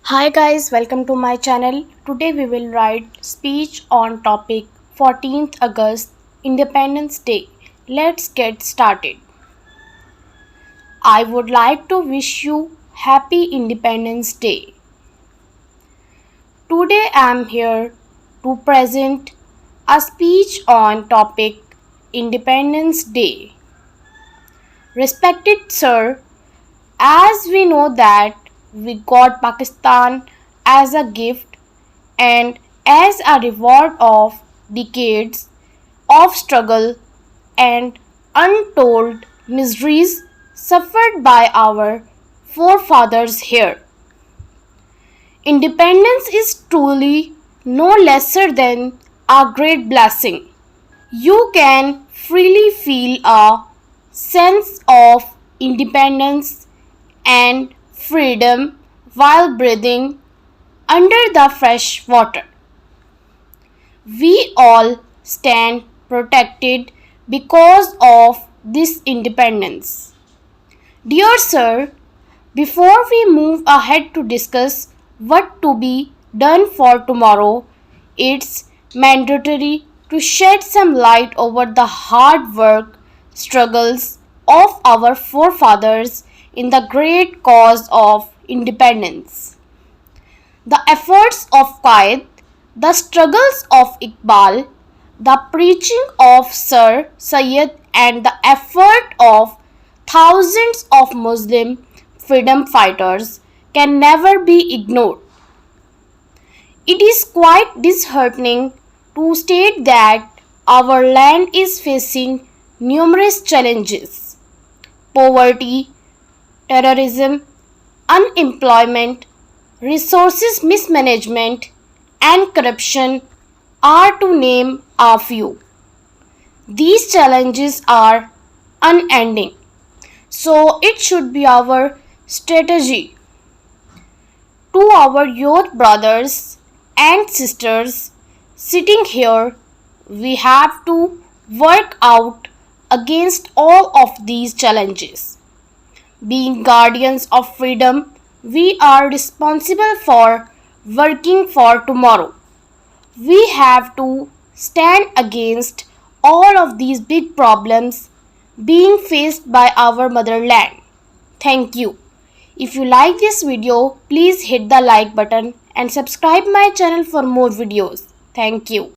Hi guys, welcome to my channel. Today we will write speech on topic 14th August Independence Day. Let's get started. I would like to wish you happy Independence Day. Today I am here to present a speech on topic Independence Day. Respected sir, as we know that we got Pakistan as a gift and as a reward of decades of struggle and untold miseries suffered by our forefathers here. Independence is truly no lesser than a great blessing. You can freely feel a sense of independence and freedom while breathing under the fresh water. We all stand protected because of this independence. Dear sir, before we move ahead to discuss what to be done for tomorrow, it's mandatory to shed some light over the hard work, struggles of our forefathers in the great cause of independence. The efforts of Qaid, the struggles of Iqbal, the preaching of Sir Syed, and the effort of thousands of Muslim freedom fighters can never be ignored. It is quite disheartening to state that our land is facing numerous challenges: poverty, terrorism, unemployment, resources mismanagement, and corruption are to name a few. These challenges are unending, so it should be our strategy to our youth brothers and sisters sitting here. We have to work out against all of these challenges. Being guardians of freedom, we are responsible for working for tomorrow. We have to stand against all of these big problems being faced by our motherland. Thank you. If you like this video, please hit the like button and subscribe my channel for more videos. Thank you.